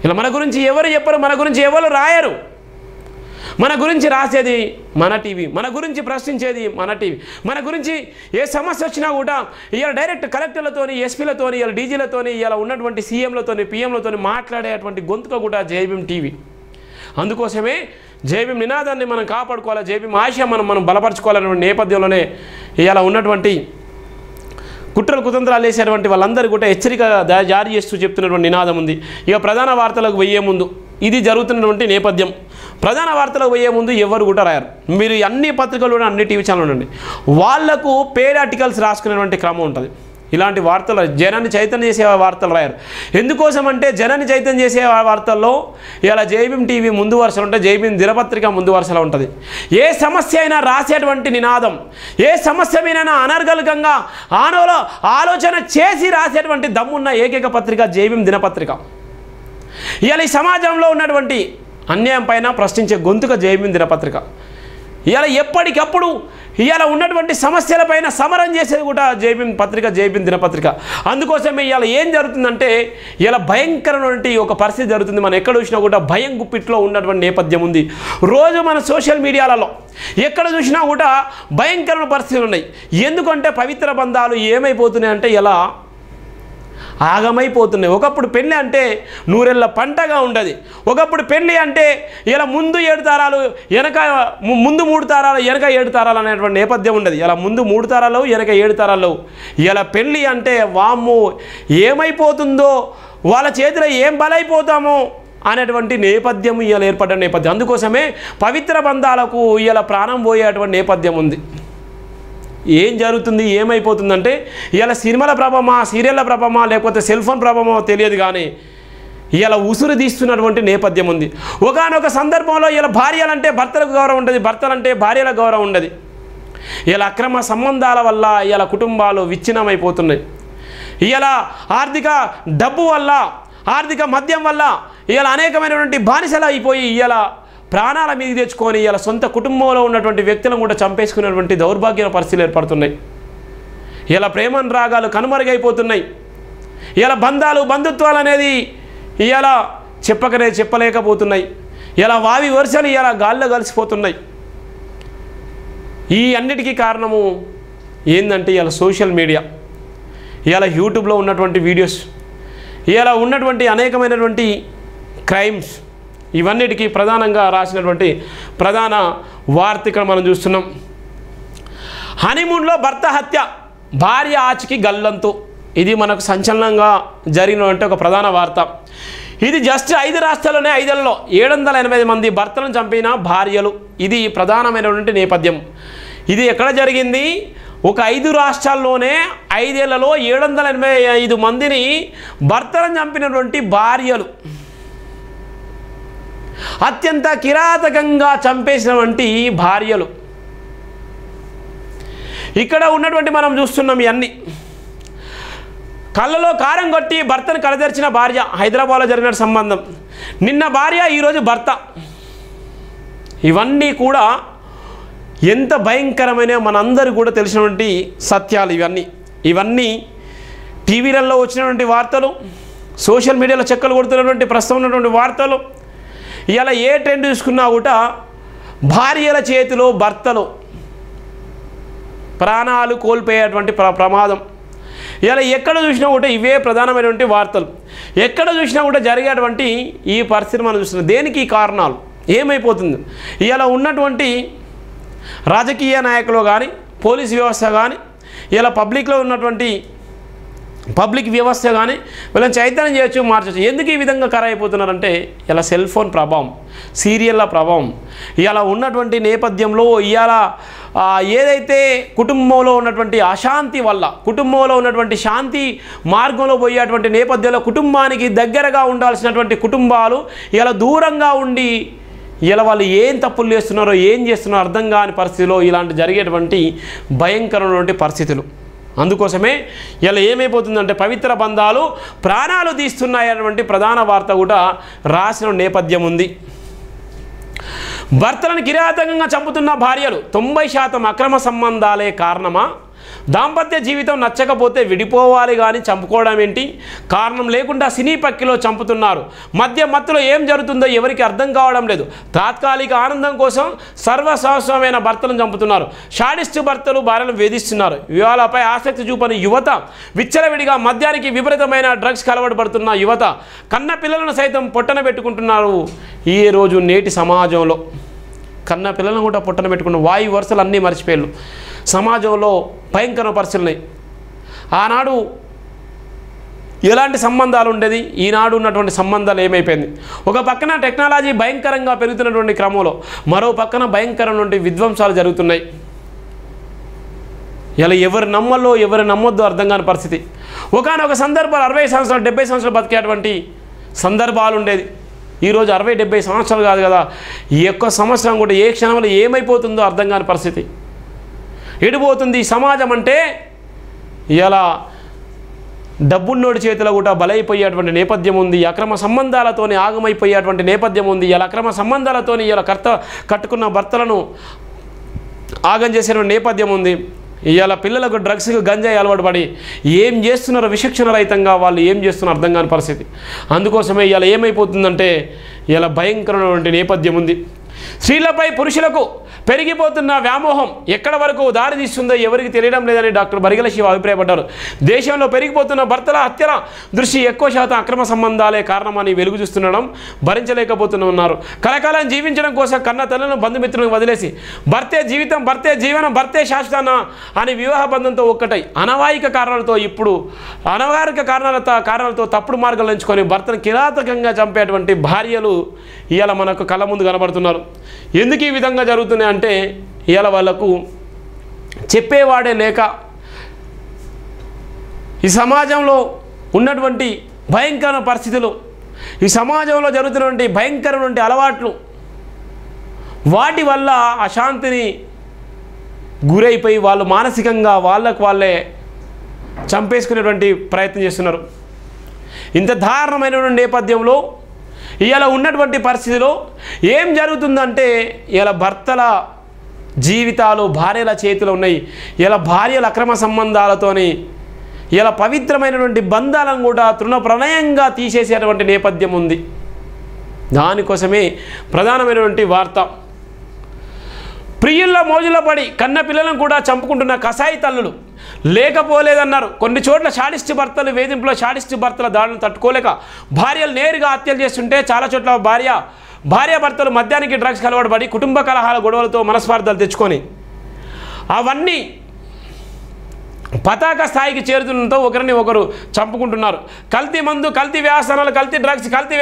ఇలా మన గురించి ఎవరు చెప్పరు, మన గురించి ఎవరు రాయరు. మన గురించి రాసేది మన టీవీ, మన గురించి ప్రశ్నించేది మన టీవీ. మన గురించి ఏ సమస్య వచ్చినా కూడా ఇలా డైరెక్ట్ కలెక్టర్లతోని, ఎస్పీలతోని, ఇలా డీజీలతోని, ఇలా ఉన్నటువంటి సీఎంలతోని, పిఎంలతోని మాట్లాడేటువంటి గొంతుక కూడా జైభీం టీవీ. అందుకోసమే జైభీం నినాదాన్ని మనం కాపాడుకోవాలి, జైభీం ఆశయం మనం బలపరచుకోవాలనే నేపథ్యంలోనే ఇలా ఉన్నటువంటి కుట్రలు కుతంత్రాలు వేసేటువంటి వాళ్ళందరూ కూడా హెచ్చరిక జారీ చేస్తూ చెప్తున్నటువంటి నినాదం ఉంది. ఇక ప్రధాన వార్తలకు పోయే ముందు ఇది జరుగుతున్నటువంటి నేపథ్యం. ప్రధాన వార్తలకు పోయే ముందు ఎవరు కూడా రాయరు. మీరు అన్ని పత్రికలు అన్ని టీవీ ఛానల్ ఉండండి, వాళ్లకు పేడ్ ఆర్టికల్స్ రాసుకునేటువంటి క్రమం ఉంటుంది. ఇలాంటి వార్తలు జనాన్ని చైతన్యం చేసే వార్తలు రాయరు. ఎందుకోసం అంటే జనాన్ని చైతన్యం చేసే వార్తల్లో ఇలా జైభీం టీవీ ముందు వరుసలో ఉంటుంది, జైభీం దినపత్రిక ముందు వరుసలో ఉంటుంది. ఏ సమస్య అయినా రాసేటువంటి నినాదం, ఏ సమస్య మీద అనర్గళంగా ఆలోచన చేసి రాసేటువంటి దమ్మున్న ఏకైక పత్రిక జైభీం దినపత్రిక. ఇవాళ ఈ సమాజంలో ఉన్నటువంటి అన్యాయం పైన ప్రశ్నించే గొంతుక జైభీం దినపత్రిక. ఇవాళ ఎప్పటికప్పుడు ఇవాళ ఉన్నటువంటి సమస్యలపైన సమరం చేసేది కూడా జైభీం పత్రిక, జైభీం దినపత్రిక. అందుకోసమే ఇవాళ ఏం జరుగుతుందంటే ఇలా భయంకరమైనటువంటి ఒక పరిస్థితి జరుగుతుంది. మనం ఎక్కడ చూసినా కూడా భయం గుప్పిట్లో ఉన్నటువంటి నేపథ్యం ఉంది. రోజు మన సోషల్ మీడియాలలో ఎక్కడ చూసినా కూడా భయంకరమైన పరిస్థితులు ఉన్నాయి. ఎందుకంటే పవిత్ర బంధాలు ఏమైపోతున్నాయి అంటే ఇలా ఆగమైపోతున్నాయి. ఒకప్పుడు పెళ్ళి అంటే నూరెళ్ళ పంటగా ఉండదు. ఒకప్పుడు పెళ్ళి అంటే ఇలా ముందు 7 తారాలు వెనక, ముందు 3 తారాలు వెనక 7 తారాలు అనేటువంటి నేపథ్యం ఉండదు. ఇలా ముందు 3 తారాలు వెనక 7 తారాలు. ఇలా పెళ్ళి అంటే వామ్మో ఏమైపోతుందో, వాళ్ళ చేతిలో ఏం బలైపోతామో అనేటువంటి నేపథ్యం ఇలా ఏర్పడ్డ నేపథ్యం. అందుకోసమే పవిత్ర బంధాలకు ఇలా ప్రాణం పోయేటువంటి నేపథ్యం ఉంది. ఏం జరుగుతుంది, ఏమైపోతుందంటే ఇలా సినిమాల ప్రభావమా, సీరియళ్ళ ప్రభావమా, లేకపోతే సెల్ ఫోన్ ప్రభావమో తెలియదు, కానీ ఇలా ఉసురు తీస్తున్నటువంటి నేపథ్యం ఉంది. ఒకానొక సందర్భంలో ఇలా భార్యలంటే భర్తలకు గౌరవం ఉంటుంది, భర్తలంటే భార్యలకు గౌరవం ఉండదు. ఇలా అక్రమ సంబంధాల వల్ల ఇలా కుటుంబాలు విచ్ఛిన్నమైపోతున్నాయి. ఇలా ఆర్థిక డబ్బు వల్ల, ఆర్థిక మద్యం వల్ల ఇలా అనేకమైనటువంటి బానిసలు అయిపోయి ఇలా ప్రాణాల మీదకి తెచ్చుకొని ఇలా సొంత కుటుంబంలో ఉన్నటువంటి వ్యక్తులను కూడా చంపేసుకునేటువంటి దౌర్భాగ్య పరిస్థితులు ఏర్పడుతున్నాయి. ఇలా ప్రేమానురాగాలు కనుమరుగైపోతున్నాయి. ఇలా బంధాలు, బంధుత్వాలు అనేది ఇలా చెప్పలేకపోతున్నాయి. ఇలా వావి వరుసలు ఇలా గాల్లో కలిసిపోతున్నాయి. ఈ అన్నిటికీ కారణము ఏంటంటే ఇలా సోషల్ మీడియా, ఇలా యూట్యూబ్లో ఉన్నటువంటి వీడియోస్, ఇలా ఉన్నటువంటి అనేకమైనటువంటి క్రైమ్స్, ఇవన్నిటికీ ప్రధానంగా రాసినటువంటి ప్రధాన వార్త ఇక్కడ మనం చూస్తున్నాం. హనీమూన్లో భర్త హత్య, భార్య ఆచికి గల్లంతు. ఇది మనకు సంచలనంగా జరిగినటువంటి ఒక ప్రధాన వార్త. ఇది జస్ట్ 5 రాష్ట్రాల్లోనే 5ల్లో 780 మంది భర్తలను చంపిన భార్యలు. ఇది ప్రధానమైనటువంటి నేపథ్యం. ఇది ఎక్కడ జరిగింది? ఒక 5 రాష్ట్రాల్లోనే 5 ఏళ్లలో 785 మందిని భర్తలను చంపినటువంటి భార్యలు, అత్యంత కిరాతకంగా చంపేసినటువంటి భార్యలు. ఇక్కడ ఉన్నటువంటి మనం చూస్తున్నాం ఇవన్నీ. కళ్ళలో కారం కొట్టి భర్తను కలదర్చిన భార్య, హైదరాబాద్లో జరిగిన సంబంధం. నిన్న భార్య, ఈరోజు భర్త. ఇవన్నీ కూడా ఎంత భయంకరమైన మనందరూ కూడా తెలిసినటువంటి సత్యాలు ఇవన్నీ టీవీలలో వచ్చినటువంటి వార్తలు, సోషల్ మీడియాలో చెక్కలు కొడుతున్నటువంటి ప్రస్తుతం ఉన్నటువంటి వార్తలు. ఇలా ఏ ట్రెండ్ చూసుకున్నా కూడా భార్యల చేతిలో భర్తలు ప్రాణాలు కోల్పోయేటువంటి ప్రమాదం. ఇలా ఎక్కడ చూసినా కూడా ఇవే ప్రధానమైనటువంటి వార్తలు. ఎక్కడ చూసినా కూడా జరిగేటువంటి ఈ పరిస్థితి మనం చూస్తున్నాం. దేనికి కారణాలు, ఏమైపోతుంది? ఇలా ఉన్నటువంటి రాజకీయ నాయకులు కానీ, పోలీస్ వ్యవస్థ కానీ, ఇలా పబ్లిక్లో ఉన్నటువంటి పబ్లిక్ వ్యవస్థ కానీ వీళ్ళని చైతన్యం చేయొచ్చు, మార్చవచ్చు. ఎందుకు ఈ విధంగా ఖరాయిపోతున్నారంటే ఇలా సెల్ ఫోన్ ప్రభావం, సీరియళ్ళ ప్రభావం. ఇలా ఉన్నటువంటి నేపథ్యంలో ఇలా ఏదైతే కుటుంబంలో ఉన్నటువంటి అశాంతి వల్ల, కుటుంబంలో ఉన్నటువంటి శాంతి మార్గంలో పోయేటువంటి నేపథ్యంలో కుటుంబానికి దగ్గరగా ఉండాల్సినటువంటి కుటుంబాలు ఇలా దూరంగా ఉండి ఇలా వాళ్ళు ఏం తప్పులు చేస్తున్నారో, ఏం చేస్తున్నారో అర్థం కాని పరిస్థితిలో ఇలాంటి జరిగేటువంటి భయంకరమైనటువంటి పరిస్థితులు. అందుకోసమే ఇలా ఏమైపోతుందంటే పవిత్ర బంధాలు ప్రాణాలు తీస్తున్నాయనేటువంటి ప్రధాన వార్త కూడా రాసిన నేపథ్యం ఉంది. భర్తలను కిరాతకంగా చంపుతున్న భార్యలు 90% అక్రమ సంబంధాలే కారణమా? దాంపత్య జీవితం నచ్చకపోతే విడిపోవాలి కానీ చంపుకోవడం ఏంటి? కారణం లేకుండా సినీ పక్కిలో చంపుతున్నారు. మత్తులో ఏం జరుగుతుందో ఎవరికి అర్థం కావడం లేదు. తాత్కాలిక ఆనందం కోసం సర్వశాశ్వతమైన భర్తలను చంపుతున్నారు. షాడిస్ట్ భర్తలు భార్యలను వేధిస్తున్నారు. వివాహాలపై ఆసక్తి చూపని యువత, విచ్చలవిడిగా మద్యానికి విపరీతమైన డ్రగ్స్కి అలవాటు పడుతున్న యువత, కన్న పిల్లలను సైతం పొట్టన పెట్టుకుంటున్నారు. ఈ రోజు నేటి సమాజంలో కన్న పిల్లలను కూడా పొట్టన పెట్టుకున్న వాయు వరుసలు అన్నీ మర్చిపోయారు. సమాజంలో భయంకర పరిస్థితులున్నాయి. ఆనాడు ఎలాంటి సంబంధాలు ఉండేది, ఈనాడు ఉన్నటువంటి సంబంధాలు ఏమైపోయింది? ఒక పక్కన టెక్నాలజీ భయంకరంగా పెరుగుతున్నటువంటి క్రమంలో మరో పక్కన భయంకరమైన విధ్వంసాలు జరుగుతున్నాయి. ఇలా ఎవరు నమ్మల్లో ఎవరు నమ్మొద్దో అర్థం కాని పరిస్థితి. ఒకనొక సందర్భాలు 60 సంవత్సరాలు 70 సంవత్సరాలు బతికేటువంటి సందర్భాలు ఉండేది. ఈరోజు 60-70 సంవత్సరాలు కాదు కదా, ఈ ఒక్క సంవత్సరం కూడా ఏ క్షణంలో ఏమైపోతుందో అర్థం కాని పరిస్థితి. ఎడిపోతుంది సమాజం అంటే ఇలా డబ్బున్నోడి చేతిలో కూడా బలైపోయేటువంటి నేపథ్యం ఉంది. అక్రమ సంబంధాలతోని ఆగమైపోయేటువంటి నేపథ్యం ఉంది. ఇలా అక్రమ సంబంధాలతోని ఇలా కట్టుకున్న భర్తలను ఆగం చేసేటువంటి నేపథ్యం ఉంది. ఇవాళ పిల్లలకు డ్రగ్స్కి గంజాయి అలవాటు పడి ఏం చేస్తున్నారో విచక్షణ రహితంగా వాళ్ళు ఏం చేస్తున్నారో అర్థం కాని పరిస్థితి. అందుకోసమే ఇవాళ ఏమైపోతుందంటే ఇలా భయంకరమైనటువంటి నేపథ్యం ఉంది. స్త్రీలపై పురుషులకు పెరిగిపోతున్న వ్యామోహం ఎక్కడ వరకు దారి తీస్తుందో ఎవరికి తెలియడం లేదని డాక్టర్ బరిగల శివ అభిప్రాయపడ్డారు. దేశంలో పెరిగిపోతున్న భర్తల హత్యల దృష్టి ఎక్కువ శాతం అక్రమ సంబంధాలే కారణమని వెలుగు చూస్తుండడం భరించలేకపోతున్నారు. కలకాలం జీవించడం కోసం కన్న తల్లులను బంధుమిత్రులను వదిలేసి భర్తే జీవితం, భర్తే జీవనం, భర్తే శాశ్వత అని వివాహ బంధంతో ఒక్కటై అనవాయిక కారణాలతో తప్పుడు మార్గాలు ఎంచుకొని భర్తను కిరాతకంగా చంపేటువంటి భార్యలు ఇవాళ మనకు కళ్ళ ముందు కనబడుతున్నారు. ఎందుకు ఈ విధంగా జరుగుతున్నాయి అంటే ఇవాళ వాళ్ళకు చెప్పేవాడే లేక ఈ సమాజంలో ఉన్నటువంటి భయంకర పరిస్థితులు, ఈ సమాజంలో జరుగుతున్నటువంటి భయంకరమైన అలవాట్లు, వాటి వల్ల అశాంతిని గురైపోయి వాళ్ళు మానసికంగా వాళ్ళకు వాళ్ళే చంపేసుకునేటువంటి ప్రయత్నం చేస్తున్నారు. ఇంత దారుణమైనటువంటి నేపథ్యంలో ఇలా ఉన్నటువంటి పరిస్థితిలో ఏం జరుగుతుందంటే ఇలా భర్తల జీవితాలు భార్యల చేతిలో ఉన్నాయి. ఇలా భార్యల అక్రమ సంబంధాలతోని ఇలా పవిత్రమైనటువంటి బంధాలను కూడా తృణప్రణయంగా తీసేసేటువంటి నేపథ్యం ఉంది. దానికోసమే ప్రధానమైనటువంటి వార్త. ప్రియుల్లో మోజులో పడి కన్న పిల్లలను కూడా చంపుకుంటున్న కసాయి తల్లులు లేకపోలేదన్నారు. కొన్ని చోట్ల షాడిస్ట్ భర్తలు వేధింపులో షాడిస్ట్ భర్తల దాడులను తట్టుకోలేక భార్యలు నేరుగా హత్యలు చేస్తుంటే చాలా చోట్ల భార్యాభర్తలు మద్యానికి డ్రగ్స్కి అలవాటు పడి కుటుంబ కలహాల గొడవలతో మనస్పార్థాలు తెచ్చుకొని అవన్నీ పతాక స్థాయికి చేరుతుండటంతో ఒకరిని ఒకరు చంపుకుంటున్నారు. కల్తీ మందు, కల్తీ వ్యాసనాలు, కల్తీ డ్రగ్స్, కల్తీ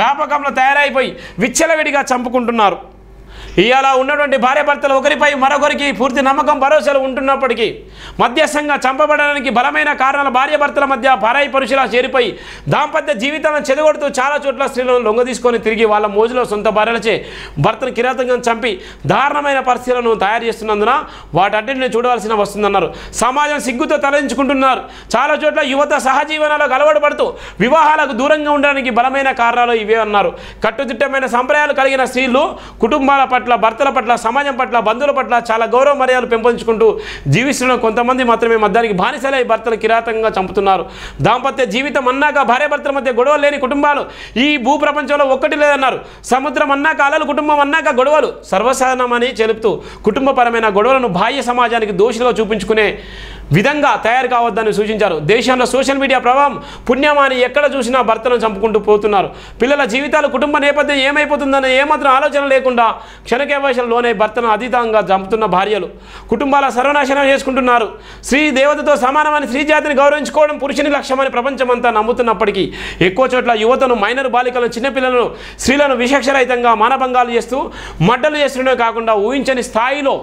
వ్యాపకంలో తయారైపోయి విచ్చలవిడిగా చంపుకుంటున్నారు. ఇవాళ ఉన్నటువంటి భార్యాభర్తలు ఒకరిపై మరొకరికి పూర్తి నమ్మకం భరోసాలు ఉంటున్నప్పటికీ మధ్యస్థంగా చంపబడడానికి బలమైన కారణాలు భార్యాభర్తల మధ్య పరాయి పురుషులా చేరిపోయి దాంపత్య జీవితాలను చెదగొడుతూ చాలా చోట్ల స్త్రీలను లొంగదీసుకొని తిరిగి వాళ్ళ మోజులో సొంత భార్యలచే భర్తను కిరాతకంగా చంపి దారుణమైన పరిస్థితులను తయారు చేస్తున్నందున వాటన్నింటిని చూడవలసిన వస్తుందన్నారు. సమాజం సిగ్గుతో తలదించుకుంటున్నారు. చాలా చోట్ల యువత సహజీవనాలకు అలవాటు పడుతూ వివాహాలకు దూరంగా ఉండడానికి బలమైన కారణాలు ఇవే అన్నారు. కట్టుదిట్టమైన సంప్రదాయాలు కలిగిన స్త్రీలు కుటుంబాల పట్ల, భర్తల పట్ల, సమాజం పట్ల, బంధువుల పట్ల చాలా గౌరవ మర్యాదలు పెంపొందించుకుంటూ జీవిస్తున్న కొంతమంది మాత్రమే మద్యానికి బానిసలై భర్తలు కిరాతకంగా చంపుతున్నారు. దాంపత్య జీవితం అన్నాక భార్యాభర్తల మధ్య గొడవలు లేని కుటుంబాలు ఈ భూ ప్రపంచంలో ఒక్కటి లేదన్నారు. సముద్రం అన్నాక అలలు, కుటుంబం అన్నాక గొడవలు సర్వసాధారణమని చెబుతూ కుటుంబపరమైన గొడవలను బాహ్య సమాజానికి దోషులుగా చూపించుకునే విధంగా తయారు కావద్దని సూచించారు. దేశంలో సోషల్ మీడియా ప్రభావం పుణ్యమాని ఎక్కడ చూసినా భర్తలను చంపుకుంటూ పోతున్నారు. పిల్లల జీవితాలు, కుటుంబ నేపథ్యం ఏమైపోతుందనే ఏమాత్రం ఆలోచన లేకుండా క్షణకేవశంలోనే భర్తను అతీతంగా చంపుతున్న భార్యలు కుటుంబాల సర్వనాశనం చేసుకుంటున్నారు. స్త్రీ దేవతతో సమానమని స్త్రీ జాతిని గౌరవించుకోవడం పురుషుని లక్ష్యమని ప్రపంచమంతా నమ్ముతున్నప్పటికీ ఎక్కువ చోట్ల యువతను, మైనర్ బాలికలను, చిన్నపిల్లలను, స్త్రీలను విచక్షరహితంగా మానభంగాలు చేస్తూ మడ్డలు చేస్తుండే కాకుండా ఊహించని స్థాయిలో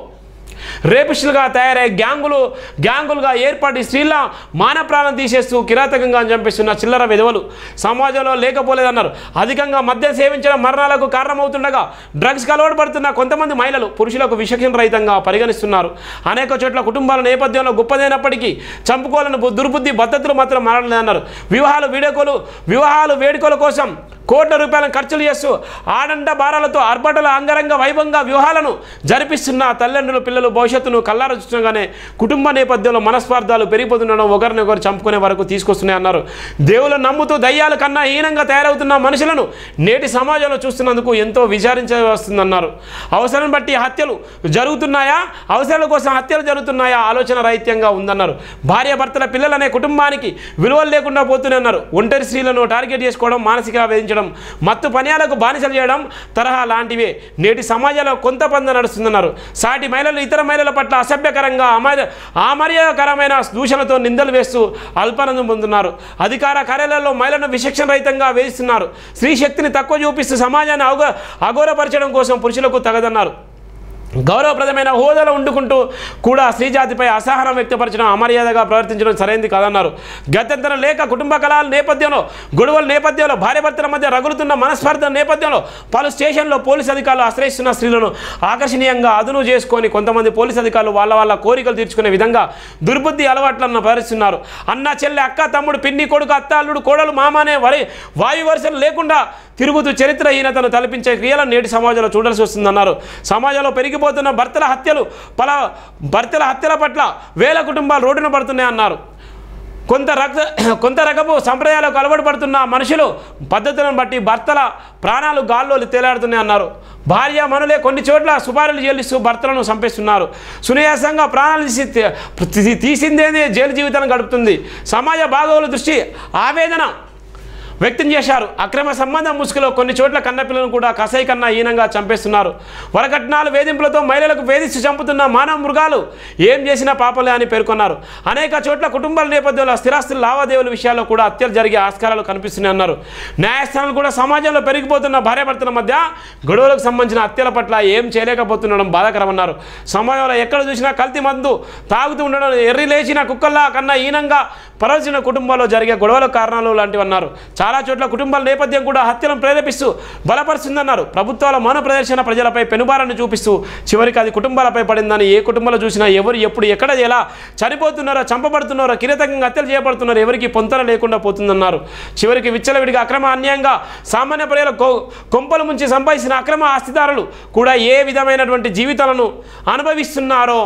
రేపిస్టులుగా తయారై గ్యాంగులుగా ఏర్పడి స్త్రీల మాన ప్రాణం తీసేస్తూ కిరాతకంగా చంపిస్తున్న చిల్లర విధవలు సమాజంలో లేకపోలేదన్నారు. అధికంగా మద్యం సేవించడం మరణాలకు కారణమవుతుండగా డ్రగ్స్కి అలవాటు పడుతున్న కొంతమంది మహిళలు పురుషులకు విచక్షణ రహితంగా పరిగణిస్తున్నారు. అనేక చోట్ల కుటుంబాల నేపథ్యంలో గొప్పదైనప్పటికీ చంపుకోవాలని దుర్బుద్ధి పద్ధతులు మాత్రం మారలేదన్నారు. వివాహాలు వేడుకల కోసం కోట్ల రూపాయలను ఖర్చులు చేస్తూ ఆడంట బారాలతో ఆర్భాటాల అంగరంగ వైభవంగా వివాహాలను జరిపిస్తున్న తల్లిదండ్రులు పిల్లలు భవిష్యత్తును కల్లారా చూస్తుండగానే కుటుంబ నేపథ్యంలో మనస్పార్థాలు పెరిగిపోతుండడం ఒకరినొకరు చంపుకునే వరకు తీసుకొస్తున్నాయి అన్నారు. దేవులను నమ్ముతూ దయ్యాల కన్నా హీనంగా తయారవుతున్న మనుషులను నేటి సమాజంలో చూస్తున్నందుకు ఎంతో విచారించవస్తుందన్నారు. అవసరం బట్టి హత్యలు జరుగుతున్నాయా, అవసరాల కోసం హత్యలు జరుగుతున్నాయా ఆలోచన రహిత్యంగా ఉందన్నారు. భార్యాభర్తల పిల్లలనే కుటుంబానికి విలువలు లేకుండా పోతున్నాయన్నారు. ఒంటరి స్త్రీలను టార్గెట్ చేసుకోవడం, మానసికంగా వేధించడం, మత్తు పనియాలకు బానిసలు చేయడం తరహా లాంటివే నేటి సమాజంలో కొంత పంద నడుస్తుందన్నారు. సాటి మహిళలు ఇతర మహిళల పట్ల అసభ్యకరంగా అమర్యాదకరమైన దూషణలతో నిందలు వేస్తూ అల్పానందం పొందుతున్నారు. అధికార కార్యాలయాల్లో మహిళలను విచక్షణ రహితంగా వేధిస్తున్నారు. స్త్రీ శక్తిని తక్కువ చూపిస్తూ సమాజాన్ని అగౌరవపరచడం కోసం పురుషులకు తగదన్నారు. గౌరవప్రదమైన హోదాలో ఉండుకుంటూ కూడా స్త్రీజాతిపై అసహనం వ్యక్తపరచడం, అమర్యాదగా ప్రవర్తించడం సరైనది కాదన్నారు. గత్యంతరం లేక కుటుంబ కలహాల నేపథ్యంలో, గొడవల నేపథ్యంలో, భార్యాభర్తల మధ్య రగులుతున్న మనస్పర్ధల నేపథ్యంలో పలు స్టేషన్లో పోలీసు అధికారులు ఆశ్రయిస్తున్న స్త్రీలను ఆకర్షణీయంగా అదును చేసుకొని కొంతమంది పోలీసు అధికారులు వాళ్ళ కోరికలు తీర్చుకునే విధంగా దుర్బుద్ధి అలవాట్లను ప్రదర్శిస్తున్నారు. అన్న, చెల్లె, అక్క, తమ్ముడు, పిన్ని, కొడుకు, అత్త, అల్లుడు, కోడలు, మామ అనే వాయు వరుసలు లేకుండా తిరుగుతూ చరిత్రహీనతను తలపించే క్రియలను నేటి సమాజంలో చూడాల్సి వస్తుందన్నారు. సమాజంలో పెరిగిపోతున్న భర్తల హత్యల పట్ల వేల కుటుంబాలు రోడ్డున పడుతున్నాయన్నారు. కొంత రకపు సంప్రదాయాలకు అలవాటు పడుతున్న మనుషులు పద్ధతులను బట్టి భర్తల ప్రాణాలు గాల్లో తేలాడుతున్నాయన్నారు. భార్య మనులే కొన్ని చోట్ల సుపారీలు చెల్లిస్తూ భర్తలను చంపేస్తున్నారు. సునాయాసంగా ప్రాణాలు తీసిందేనే జైలు జీవితాన్ని గడుపుతుంది. సమాజ బాగోగుల దృష్టి ఆవేదన వ్యక్తం చేశారు. అక్రమ సంబంధం ముసుగులో కొన్ని చోట్ల కన్నపిల్లలను కూడా కసాయి కన్నా హీనంగా చంపేస్తున్నారు. వరకట్నాలు, వేధింపులతో మహిళలకు వేధిస్తూ చంపుతున్న మానవ మృగాలు ఏం చేసినా పాపలే అని పేర్కొన్నారు. అనేక చోట్ల కుటుంబాల నేపథ్యంలో స్థిరాస్తుల లావాదేవీల విషయాల్లో కూడా హత్యలు జరిగే ఆస్కారాలు కనిపిస్తున్నాయన్నారు. న్యాయస్థానాలు కూడా సమాజంలో పెరిగిపోతున్న భార్యాభర్తల మధ్య గొడవలకు సంబంధించిన హత్యల పట్ల ఏం చేయలేకపోతుండడం బాధాకరమన్నారు. సమాజంలో ఎక్కడ చూసినా కల్తీ మందు తాగుతూ ఉండడం, ఎర్రి లేచిన కుక్కల్లా కన్నా హీనంగా పరచిన కుటుంబాల్లో జరిగే గొడవల కారణాలు లాంటివన్నారు. చాలా చోట్ల కుటుంబాల నేపథ్యం కూడా హత్యలను ప్రేరేపిస్తూ బలపరుస్తుందన్నారు. ప్రభుత్వాల మౌన ప్రదర్శన ప్రజలపై పెనుభారాన్ని చూపిస్తూ చివరికి అది కుటుంబాలపై పడిందని, ఏ కుటుంబంలో చూసినా ఎవరు ఎప్పుడు ఎక్కడ ఎలా చనిపోతున్నారో, చంపబడుతున్నారో, కిరాతకంగా హత్యలు చేయబడుతున్నారో ఎవరికి పొంతన లేకుండా పోతుందన్నారు. చివరికి విచ్చలవిడిగా అక్రమ అన్యాయంగా సామాన్య ప్రజల కొంపల ముంచి సంపాదించిన అక్రమ ఆస్తిదారులు కూడా ఏ విధమైనటువంటి జీవితాలను అనుభవిస్తున్నారో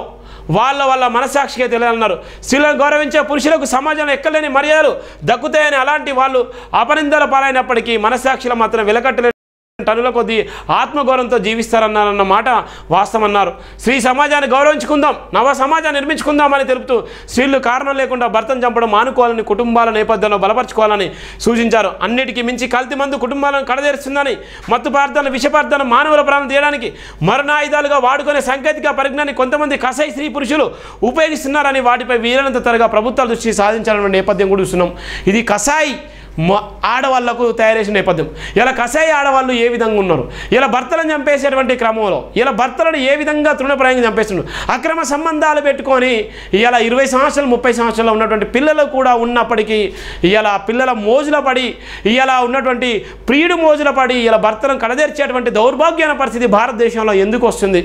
వాళ్ళ మనసాక్షిగా తెలియాలన్నారు. స్త్రీలను గౌరవించే పురుషులకు సమాజంలో ఎక్కలేని మర్యాదలు దక్కుతాయని, అలాంటి వాళ్ళు అపనిందల పాలైనప్పటికీ మనసాక్షిలో మాత్రం వెలకట్టలేని టన్నుల కొద్దీ ఆత్మగౌరవంతో జీవిస్తారన్నారన్న మాట వాస్తవమన్నారు. స్త్రీ సమాజాన్ని గౌరవించుకుందాం, నవ సమాజాన్ని నిర్మించుకుందామని తెలుపుతూ స్త్రీలు కారణం లేకుండా భర్తను చంపడం మానుకోవాలని, కుటుంబాల నేపథ్యంలో బలపరచుకోవాలని సూచించారు. అన్నిటికీ మించి కల్తీ మందు కుటుంబాలను కడదేరుస్తుందని, మత్తు పదార్థాలను, విష పదార్థాలను మానవుల ప్రాణం తీయడానికి మరణాయుధాలుగా వాడుకునే సాంకేతిక పరిజ్ఞానాన్ని కొంతమంది కసాయి స్త్రీ పురుషులు ఉపయోగిస్తున్నారని, వాటిపై వీలైనంత త్వరగా ప్రభుత్వాల దృష్టి సాధించాలనే నేపథ్యం కూడా చూస్తున్నాం. ఇది కసాయి ఆడవాళ్లకు తయారు చేసిన నేపథ్యం. ఇలా కసాయి ఆడవాళ్ళు ఏ విధంగా ఉన్నారు, ఇలా భర్తలను చంపేసేటువంటి క్రమంలో ఇలా భర్తలను ఏ విధంగా తృణప్రాయంగా చంపేస్తున్నారు. అక్రమ సంబంధాలు పెట్టుకొని ఇలా 20 సంవత్సరాలు 30 సంవత్సరాలు ఉన్నటువంటి పిల్లలు కూడా ఉన్నప్పటికీ ఇలా పిల్లల మోజుల పడి, ఇలా ఉన్నటువంటి ప్రియుడు మోజుల పడి ఇలా భర్తలను కడదేర్చేటువంటి దౌర్భాగ్యమైన పరిస్థితి భారతదేశంలో ఎందుకు వస్తుంది?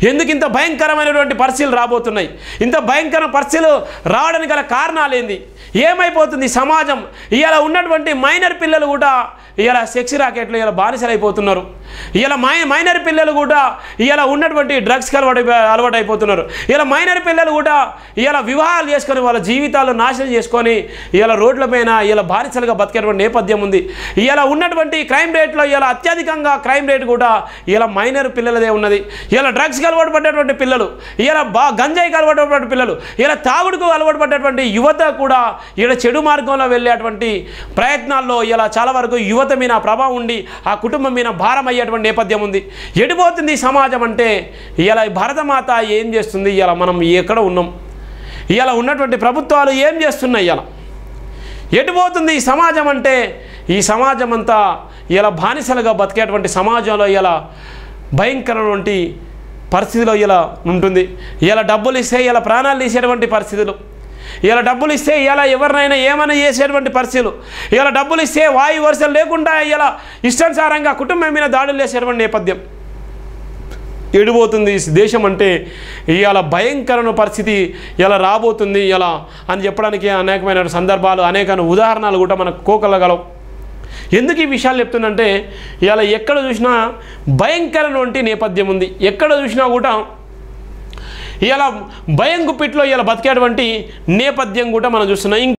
ఎందుకు ఇంత భయంకరమైనటువంటి పరిస్థితులు రాబోతున్నాయి? ఇంత భయంకర పరిస్థితులు రావడానికి గల కారణాలు ఏంది? ఏమైపోతుంది సమాజం? ఇలా ఉన్నటువంటి మైనర్ పిల్లలు కూడా ఇలా సెక్స్ రాకెట్లు ఇలా బానిసలు అయిపోతున్నారు. ఇలా మైనర్ పిల్లలు కూడా ఇలా ఉన్నటువంటి డ్రగ్స్కి అలవాటు అయిపోతున్నారు. ఇలా మైనర్ పిల్లలు కూడా ఇలా వివాహాలు చేసుకొని వాళ్ళ జీవితాలు నాశనం చేసుకొని ఇలా రోడ్లపైన ఇలా బానిసలుగా బతికేటువంటి నేపథ్యం ఉంది. ఇలా ఉన్నటువంటి క్రైమ్ రేట్లో ఇలా అత్యధికంగా క్రైమ్ రేట్ కూడా ఇలా మైనర్ పిల్లలదే ఉన్నది. ఇలా డ్రగ్స్కి అలవాటు పడ్డటువంటి పిల్లలు, ఇలా గంజాయికి అలవాటు పడ్డ పిల్లలు, ఇలా తాగుడుకు అలవాటు పడ్డటువంటి యువత కూడా ఇలా చెడు మార్గంలో వెళ్ళేటువంటి ప్రయత్నాల్లో ఇలా చాలా వరకు యువత మీద ప్రభావం ఉండి ఆ కుటుంబం మీద భారం అయ్యేటువంటి నేపథ్యం ఉంది. ఎడిపోతుంది సమాజం అంటే ఇలా భారతమాత ఏం చేస్తుంది? ఇలా మనం ఎక్కడ ఉన్నాం? ఇలా ఉన్నటువంటి ప్రభుత్వాలు ఏం చేస్తున్నాయి? ఇలా ఎడిపోతుంది ఈ సమాజం అంటే ఈ సమాజం అంతా ఇలా బానిసలుగా బతికేటువంటి సమాజంలో ఇలా భయంకరమైనటువంటి పరిస్థితిలో ఇలా ఉంటుంది. ఇలా డబ్బులు ఇస్తే ఇలా ప్రాణాలు తీసేటువంటి పరిస్థితులు, ఇలా డబ్బులు ఇస్తే ఇలా ఎవరినైనా ఏమైనా చేసేటువంటి పరిస్థితులు, ఇలా డబ్బులు ఇస్తే వాయు వరుసలు లేకుండా ఇలా ఇష్టానుసారంగా కుటుంబం మీద దాడులు చేసేటువంటి నేపథ్యం ఎడిపోతుంది ఈ దేశం అంటే ఇలా భయంకరమైన పరిస్థితి ఇలా రాబోతుంది ఇలా అని చెప్పడానికి అనేకమైన సందర్భాలు, అనేక ఉదాహరణలు కూడా మనకు కోకలగలవు. ఎందుకు ఈ విషయాలు చెప్తున్నంటే ఇవాళ ఎక్కడ చూసినా భయంకరమైన నేపథ్యం ఉంది. ఎక్కడ చూసినా కూడా ఇవాళ భయం గుప్పిట్లో ఇవాళ బతికేటువంటి నేపథ్యం కూడా మనం చూస్తున్నాం.